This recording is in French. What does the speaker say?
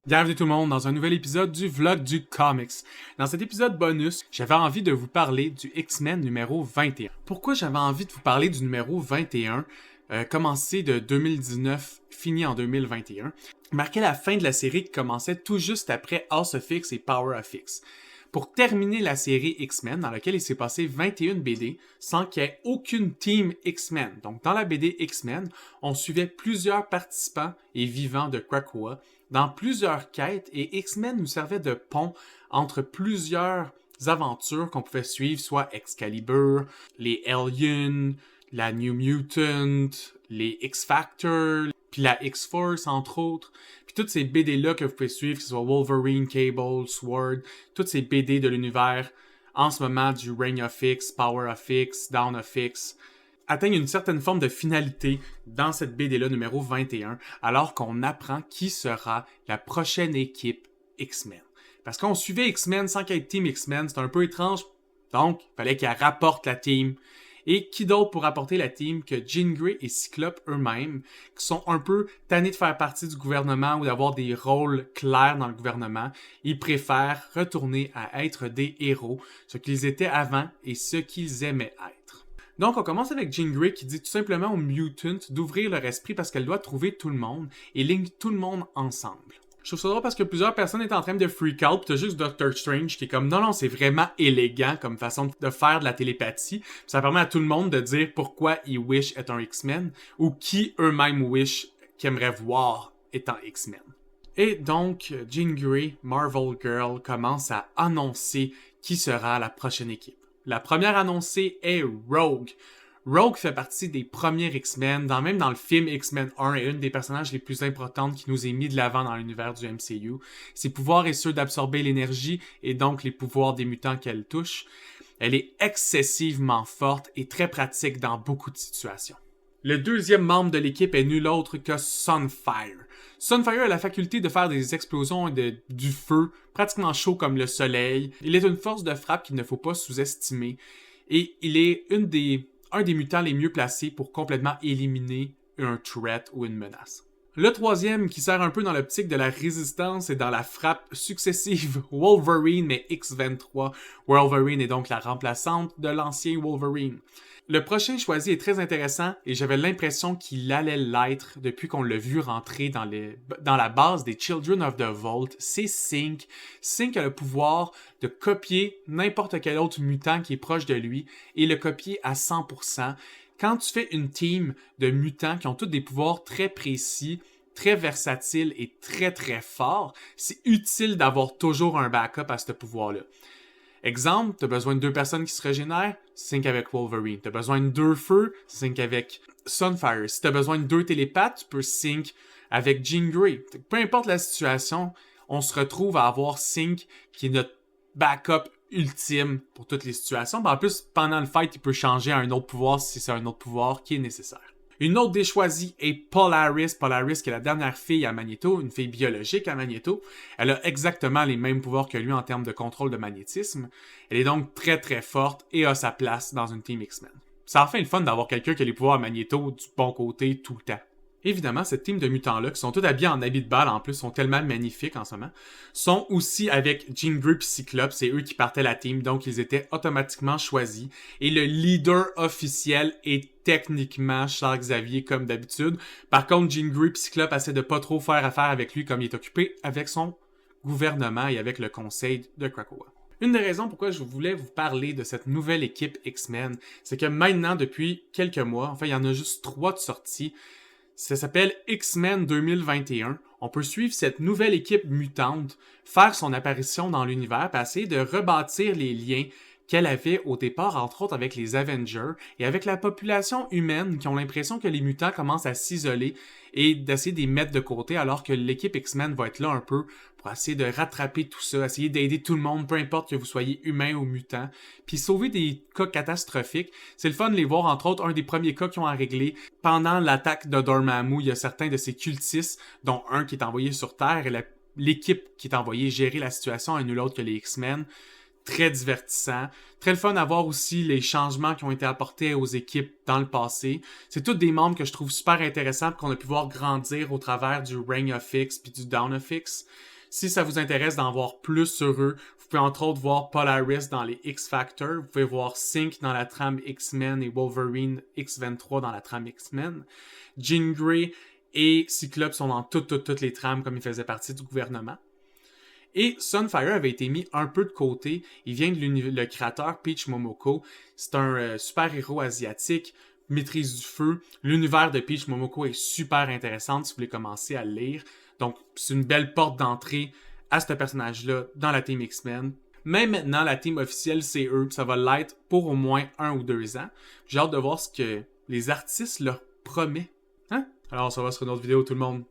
Bienvenue tout le monde dans un nouvel épisode du vlog du comics. Dans cet épisode bonus, j'avais envie de vous parler du X-Men numéro 21. Pourquoi j'avais envie de vous parler du numéro 21, commencé de 2019, fini en 2021, marquait la fin de la série qui commençait tout juste après House of X et Power of X. Pour terminer la série X-Men, dans laquelle il s'est passé 21 BD, sans qu'il y ait aucune team X-Men. Donc dans la BD X-Men, on suivait plusieurs participants et vivants de Krakoa, dans plusieurs quêtes, et X-Men nous servait de pont entre plusieurs aventures qu'on pouvait suivre, soit Excalibur, les Aliens, la New Mutant, les X-Factor, puis la X-Force, entre autres. Puis toutes ces BD-là que vous pouvez suivre, que ce soit Wolverine, Cable, Sword, toutes ces BD de l'univers, en ce moment du Reign of X, Power of X, Down of X, atteignent une certaine forme de finalité dans cette BD-là numéro 21, alors qu'on apprend qui sera la prochaine équipe X-Men. Parce qu'on suivait X-Men sans qu'il y ait de Team X-Men, c'est un peu étrange, donc il fallait qu'elle rapporte la team. Et qui d'autre pour apporter la team que Jean Grey et Cyclope eux-mêmes, qui sont un peu tannés de faire partie du gouvernement ou d'avoir des rôles clairs dans le gouvernement. Ils préfèrent retourner à être des héros, ce qu'ils étaient avant et ce qu'ils aimaient être. Donc, on commence avec Jean Grey qui dit tout simplement aux mutants d'ouvrir leur esprit parce qu'elle doit trouver tout le monde et ligne tout le monde ensemble. Je trouve ça drôle parce que plusieurs personnes étaient en train de freak out, pis t'as juste Doctor Strange qui est comme non, c'est vraiment élégant comme façon de faire de la télépathie. Pis ça permet à tout le monde de dire pourquoi ils wish être un X-Men ou qui eux-mêmes wish qu'ils aimeraient voir étant X-Men. Et donc, Jean Grey, Marvel Girl, commence à annoncer qui sera la prochaine équipe. La première annoncée est Rogue. Rogue fait partie des premiers X-Men, même dans le film X-Men 1, est une des personnages les plus importantes qui nous est mis de l'avant dans l'univers du MCU. Ses pouvoirs est ceux d'absorber l'énergie et donc les pouvoirs des mutants qu'elle touche. Elle est excessivement forte et très pratique dans beaucoup de situations. Le deuxième membre de l'équipe est nul autre que Sunfire. Sunfire a la faculté de faire des explosions et du feu, pratiquement chaud comme le soleil. Il est une force de frappe qu'il ne faut pas sous-estimer et il est un des mutants les mieux placés pour complètement éliminer un threat ou une menace. Le troisième, qui sert un peu dans l'optique de la résistance et dans la frappe successive, Wolverine, mais X-23. Wolverine est donc la remplaçante de l'ancien Wolverine. Le prochain choisi est très intéressant et j'avais l'impression qu'il allait l'être depuis qu'on l'a vu rentrer dans la base des Children of the Vault. C'est Synch. Synch a le pouvoir de copier n'importe quel autre mutant qui est proche de lui et le copier à 100%. Quand tu fais une team de mutants qui ont tous des pouvoirs très précis, très versatiles et très très forts, c'est utile d'avoir toujours un backup à ce pouvoir-là. Exemple, t'as besoin de 2 personnes qui se régénèrent, sync avec Wolverine. T'as besoin de 2 feux, sync avec Sunfire. Si t'as besoin de 2 télépathes, tu peux sync avec Jean Grey. Peu importe la situation, on se retrouve à avoir Synch qui est notre backup ultime pour toutes les situations. En plus, pendant le fight, il peut changer à un autre pouvoir si c'est un autre pouvoir qui est nécessaire. Une autre des choisies est Polaris. Polaris, qui est la dernière fille à Magneto, une fille biologique à Magneto. Elle a exactement les mêmes pouvoirs que lui en termes de contrôle de magnétisme. Elle est donc très très forte et a sa place dans une team X-Men. Ça en fait le fun d'avoir quelqu'un qui a les pouvoirs à Magneto du bon côté tout le temps. Évidemment, cette team de mutants-là, qui sont tous habillés en habits de balle, en plus, sont tellement magnifiques en ce moment, sont aussi avec Jean Grey et Cyclope. C'est eux qui partaient la team, donc ils étaient automatiquement choisis. Et le leader officiel est techniquement Charles Xavier, comme d'habitude. Par contre, Jean Grey et Cyclope essaient de pas trop faire affaire avec lui, comme il est occupé avec son gouvernement et avec le conseil de Krakoa. Une des raisons pourquoi je voulais vous parler de cette nouvelle équipe X-Men, c'est que maintenant, depuis quelques mois, enfin, il y en a juste 3 de sorties. Ça s'appelle X-Men 2021. On peut suivre cette nouvelle équipe mutante, faire son apparition dans l'univers, et essayer de rebâtir les liens qu'elle avait au départ, entre autres avec les Avengers et avec la population humaine qui ont l'impression que les mutants commencent à s'isoler et d'essayer de les mettre de côté alors que l'équipe X-Men va être là un peu pour essayer de rattraper tout ça, essayer d'aider tout le monde, peu importe que vous soyez humain ou mutant, puis sauver des cas catastrophiques. C'est le fun de les voir, entre autres, un des premiers cas qu'ils ont à régler. Pendant l'attaque de Dormammu, il y a certains de ces cultistes, dont un qui est envoyé sur Terre, et l'équipe qui est envoyée gérer la situation à nul autre que les X-Men. Très divertissant. Très le fun à voir aussi les changements qui ont été apportés aux équipes dans le passé. C'est tous des membres que je trouve super intéressants et qu'on a pu voir grandir au travers du Reign of X puis du Dawn of X. Si ça vous intéresse d'en voir plus sur eux, vous pouvez entre autres voir Polaris dans les X-Factor, vous pouvez voir Synch dans la trame X-Men et Wolverine X-23 dans la trame X-Men. Jean Grey et Cyclope sont dans toutes les trames comme ils faisaient partie du gouvernement. Et Sunfire avait été mis un peu de côté. Il vient de le créateur Peach Momoko. C'est un super-héros asiatique, maîtrise du feu. L'univers de Peach Momoko est super intéressant si vous voulez commencer à le lire. Donc, c'est une belle porte d'entrée à ce personnage-là dans la team X-Men. Mais maintenant, la team officielle, c'est eux. Ça va l'être pour au moins 1 ou 2 ans. J'ai hâte de voir ce que les artistes leur promettent. Hein? Alors, ça va sur une autre vidéo, tout le monde.